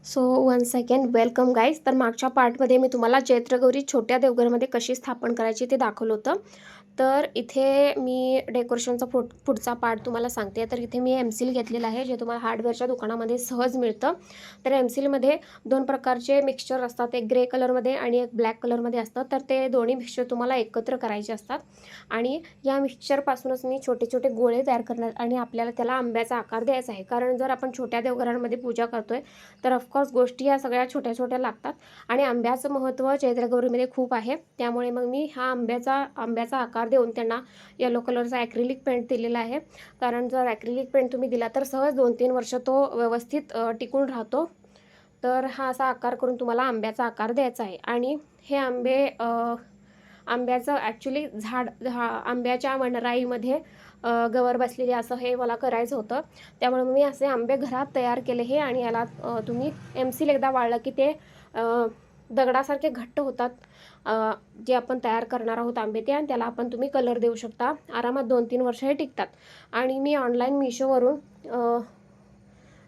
So one second welcome guys. तर मागच्या पार्टमध्ये मी तुम्हाला चैत्रगौरी छोट्या देवघरमध्ये कशी स्थापन करायची ते दाखवलं होतं. तर इथे मी डेकोरेशनचा पुढचा पार्ट तुम्हाला सांगते. तर इथे मी एमसील घेतलेला आहे, जे तुम्हाला हार्डवेअरच्या दुकानामध्ये सहज मिळतं. तर एमसीलमध्ये दोन प्रकारचे मिक्सचर असतात, एक ग्रे कलरमध्ये आणि एक ब्लॅक कलरमध्ये असतं. तर ते दोन्ही मिक्सचर तुम्हाला एकत्र करायचे असतात आणि या मिक्सचरपासूनच मी छोटे छोटे गोळे तयार करणार आणि आपल्याला त्याला आंब्याचा आकार द्यायचा आहे. कारण जर आपण छोट्या देवघरांमध्ये पूजा करतोय तर ऑफकोर्स गोष्टी या सगळ्या छोट्या छोट्या लागतात आणि आंब्याचं महत्त्व चैत्रगौरीमध्ये खूप आहे. त्यामुळे मग मी हा आंब्याचा आकार देऊन त्यांना येलो कलरचा ॲक्रिलिक पेंट दिलेला आहे. कारण जर ॲक्रिलिक पेंट तुम्ही दिला तर सहज 2-3 वर्ष तो व्यवस्थित टिकून राहतो. तर हा असा आकार करून तुम्हाला आंब्याचा आकार द्यायचा आहे. आणि हे आंब्याचं ॲक्च्युली आंब्याच्या वनराईमध्ये गवर बसलेली असं हे मला करायचं होतं. त्यामुळे मी असे आंबे घरात तयार केले हे. आणि याला तुम्ही एमसील एकदा वाळलं की ते दगडासारखे घट्ट होतात, जे आपण तयार करणार आहोत आंबे ते. आणि त्याला तुम्ही कलर देऊ शकता. आरामात 2-3 वर्ष हे टिकतात. आणि मी ऑनलाईन मिशोवरून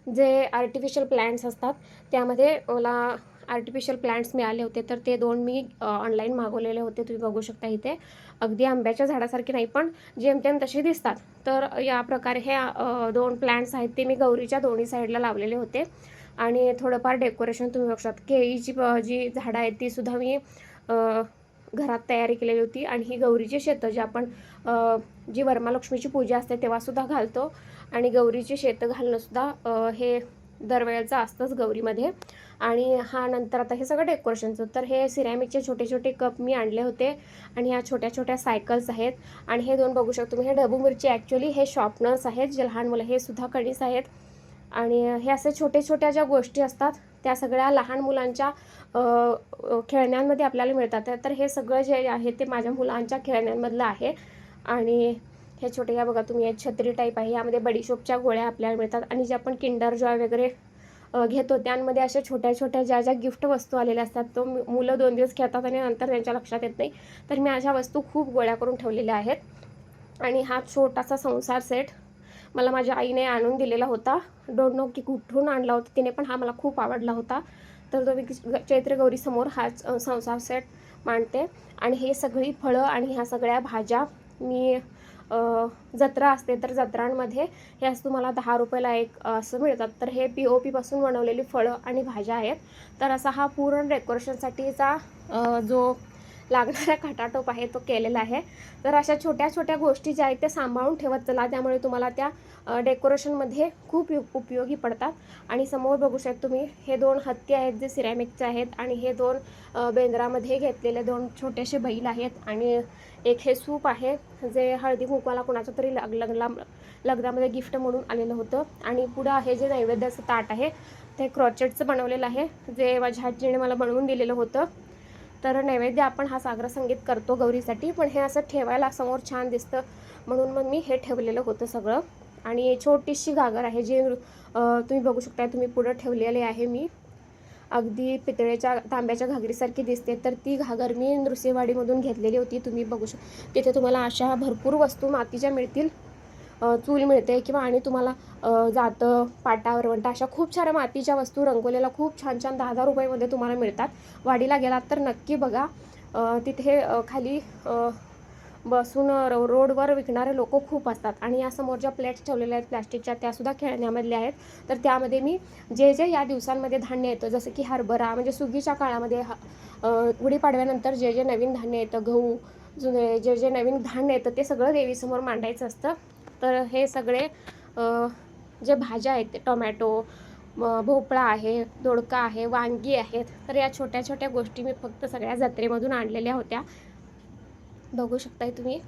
जे आर्टिफिशियल प्लांट्स असतात त्यामध्ये मला आर्टिफिशियल प्लांट्स मिळाले होते. तर ते 2 मी ऑनलाईन मागवलेले होते. तुम्ही बघू शकता इथे. अगदी आंब्याच्या झाडासारखे नाही, पण जेमतेम तसे दिसतात. तर या प्रकारे हे 2 प्लांट्स आहेत ते मी गौरीच्या दोन्ही साईडला लावलेले होते. आणि थोडंफार डेकोरेशन तुम्ही बघू शकता. केळीची जी झाडं आहेत तीसुद्धा मी घरात तयारी केलेली होती. आणि ही गौरीची शेतं जी आपण जी वरमालक्ष्मीची पूजा असते तेव्हासुद्धा घालतो. आणि गौरीची शेतं घालणंसुद्धा हे दरवेळेचं असतंच गौरीमध्ये. आणि हा नंतर आता हे सगळं डेकोरेशनचं. तर हे सिरॅमिकचे छोटे छोटे कप मी आणले होते. आणि ह्या छोट्या छोट्या सायकल्स आहेत. आणि हे 2 बघू शकतो तुम्ही, हे ढबू मिरची ॲक्च्युली हे शॉर्पनर्स आहेत, जे लहान मुलं हे सुद्धा कणीस आहेत. आणि हे असे छोटे छोट्या ज्या गोष्टी असतात त्या सगळ्या लहान मुलांच्या खेळण्यांमध्ये आपल्याला मिळतात. तर हे सगळं जे आहे ते माझ्या मुलांच्या खेळण्यांमधलं आहे. आणि हे छोटे या बघा तुम्ही, एक छत्री टाईप आहे, यामध्ये बडीशोपच्या गोळ्या आपल्याला मिळतात. आणि जे आपण किंडर जॉय वगैरे घेतो त्यांमध्ये अशा छोट्या छोट्या ज्या गिफ्ट वस्तू आलेल्या असतात तो मुलं 2 दिवस खेळतात आणि नंतर त्यांच्या लक्षात येत नाही. तर मी अशा वस्तू खूप गोळ्या करून ठेवलेल्या आहेत. आणि हा छोटासा संसार सेट मला माझ्या आईने आणून दिलेला होता. डोंट नो की कुठून आणला होता तिने, पण हा मला खूप आवडला होता. तर तो मी चैत्रगौरीसमोर हाच संसार सेट मांडते. आणि हे सगळी फळं आणि ह्या सगळ्या भाज्या मी जत्रा असते तर जत्रांमध्ये हे असं तुम्हाला 10 रुपयाला एक असं मिळतात. तर हे POP पासून बनवलेली फळं आणि भाज्या आहेत. तर असा हा पूर्ण डेकोरेशनसाठीचा जो लागणारा खटाटोप आहे तो केलेला आहे. तर अशा छोट्या छोट्या गोष्टी ज्या आहेत त्या सांभाळून ठेवत चला, त्यामुळे तुम्हाला त्या डेकोरेशनमध्ये खूप उपयोगी पडतात. आणि समोर बघू शकता तुम्ही, हे 2 हत्ती आहेत जे सिरॅमिकचे आहेत. आणि हे 2 बेंद्रामध्ये घेतलेले 2 छोटेसे बैल आहेत. आणि एक हे सूप आहे जे हळदी कुंकवाला कोणाचं तरी लग्नामध्ये गिफ्ट म्हणून आलेलं होतं. आणि पुढं आहे जे नैवेद्याचं ताट आहे ते क्रॉचेटचं बनवलेलं आहे, जे माझ्या आजीने मला बनवून दिलेलं होतं. तर नैवेद्य आपण हा सागर संगीत करतो गौरीसाठी, पण हे असं ठेवायला समोर छान दिसतं म्हणून मग मी हे ठेवलेलं होतं सगळं. आणि छोटीशी घागर आहे जे तुम्ही बघू शकता, तुम्ही पुढं ठेवलेले आहे मी. अगदी पितळेच्या तांब्याच्या घागरीसारखी दिसते. तर ती घागर मी नृसिंहवाडीमधून घेतलेली होती. तुम्ही बघू तिथे तुम्हाला अशा भरपूर वस्तू मातीच्या मिळतील. चूल मिळते किंवा आणि तुम्हाला जातं, पाटा, वरवंटा अशा खूप साऱ्या मातीच्या वस्तू रंगवलेल्या खूप छान छान 10-10 रुपयामध्ये तुम्हाला मिळतात. वाडीला गेलात तर नक्की बघा. तिथे खाली बसून रोडवर विकणारे लोक खूप असतात. आणि या समोर ज्या प्लेट्स ठेवलेल्या आहेत प्लॅस्टिकच्या त्यासुद्धा खेळण्यामधल्या आहेत. तर त्यामध्ये मी जे या दिवसांमध्ये धान्य येतं, जसं की हरभरा म्हणजे सुगीच्या काळामध्ये गुढीपाडव्यानंतर जे नवीन धान्य येतं, गहू, जे नवीन धान्य येतं ते सगळं देवीसमोर मांडायचं असतं. तर हे सगळे जे भाज्या आहेत ते टोमॅटो, भोपळा आहे, दोडका आहे, वांगी आहेत. तर या छोट्या छोट्या गोष्टी मी फक्त सगळ्या जत्रेमधून आणलेल्या होत्या, बघू शकताय तुम्ही.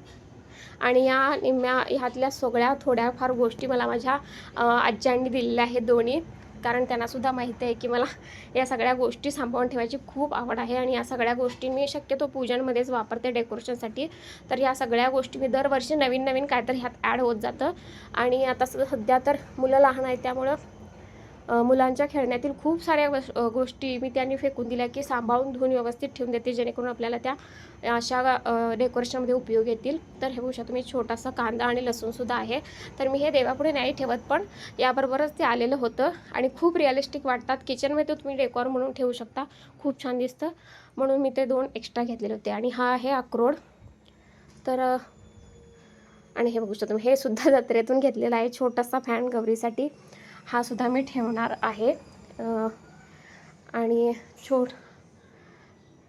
आणि या ह्यातल्या सगळ्या थोड्याफार गोष्टी मला माझ्या आज्यांनी दिलेल्या आहेत दोन्ही. कारण त्यांनासुद्धा माहिती आहे की मला या सगळ्या गोष्टी सांभाळून ठेवायची खूप आवड आहे. आणि या सगळ्या गोष्टी मी शक्यतो पूजांमध्येच वापरते डेकोरेशनसाठी. तर या सगळ्या गोष्टी मी दरवर्षी नवीन नवीन काहीतरी ह्यात ॲड होत जातं. आणि आता सध्या तर मुलं लहान आहेत त्यामुळं मुलांच्या खेळण्यातील खूप साऱ्या गोष्टी मी त्यांनी फेकून दिल्या की सांभाळून धुवून व्यवस्थित ठेवून देते, जेणेकरून आपल्याला त्या अशा डेकोरेशनमध्ये उपयोग येतील. तर हे बघू शकता तुम्ही छोटासा कांदा आणि लसूणसुद्धा आहे. तर मी हे देवापुढे नाही ठेवत, पण याबरोबरच ते आलेलं होतं आणि खूप रिअलिस्टिक वाटतात. किचनमध्ये तुम्ही डेकोर म्हणून ठेवू शकता, खूप छान दिसतं, म्हणून मी ते 2 एक्स्ट्रा घेतलेले होते. आणि हा आहे अक्रोड. तर आणि हे बघू शकता हे सुद्धा जत्रेतून घेतलेला आहे, छोटासा फॅन गौरीसाठी. हा सुद्धा मी ठेवणार आहे. आणि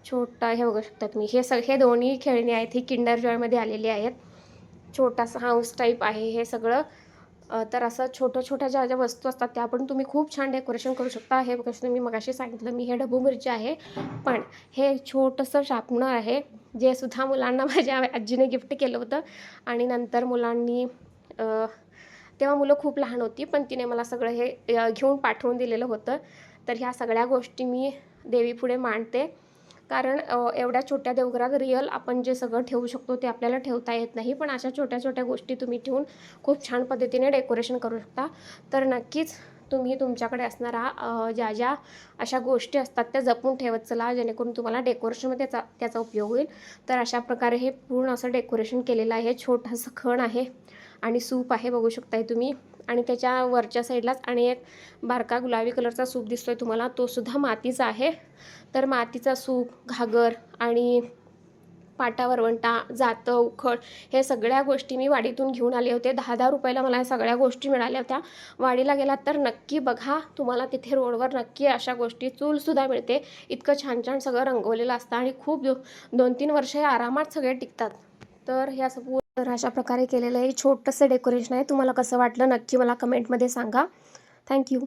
छोटा हे बघू शकता तुम्ही, हे दोन्ही खेळणी आहेत, ही किंडर जॉयमध्ये आलेली आहेत. छोटासा हाऊस टाईप आहे हे सगळं. तर असं छोट्या ज्या वस्तू असतात त्या पण तुम्ही खूप छान डेकोरेशन करू शकता. हे बघा मी मगाशी सांगितलं, मी हे ढबू मिरची आहे, पण हे छोटंसं शार्पनर आहे, जे सुद्धा मुलांना माझ्या आजीने गिफ्ट केलं होतं. आणि नंतर मुलांनी तेव्हा मुलं खूप लहान होती, पण तिने मला सगळं हे घेऊन पाठवून दिलेलं होतं. तर ह्या सगळ्या गोष्टी मी देवीपुढे मांडते, कारण एवढ्या छोट्या देवघरात रिअल आपण जे सगळं ठेवू शकतो ते आपल्याला ठेवता येत नाही, पण अशा छोट्या गोष्टी तुम्ही ठेवून खूप छान पद्धतीने डेकोरेशन करू शकता. तर नक्कीच तुम्ही तुमच्याकडे असणारा ज्या अशा गोष्टी असतात त्या जपून ठेवत चला, जेणेकरून तुम्हाला डेकोरेशनमध्ये त्याचा उपयोग होईल. तर अशा प्रकारे हे पूर्ण असं डेकोरेशन केलेलं आहे. छोटंसं खण आहे आणि सूप आहे, बघू शकताय तुम्ही. आणि त्याच्या वरच्या साईडलाच आणि एक बारका गुलाबी कलरचा सूप दिसतोय तुम्हाला, तो सुद्धा मातीचा आहे. तर मातीचा सूप, घागर आणि पाटा वरवंटा, जातं, उखळ, हे सगळ्या गोष्टी मी वाडीतून घेऊन आले होते. 10-10 रुपयाला मला या सगळ्या गोष्टी मिळाल्या होत्या. वाडीला गेलात तर नक्की बघा, तुम्हाला तिथे रोडवर नक्की अशा गोष्टी, चूलसुद्धा मिळते. इतकं छान सगळं रंगवलेलं असतं आणि खूप 2-3 वर्ष हे आरामात सगळे टिकतात. तर हे असं तर अशा प्रकारे केलेलं हे छोटंसं डेकोरेशन आहे. तुम्हाला कसं वाटलं नक्की मला कमेंटमध्ये सांगा. थँक्यू.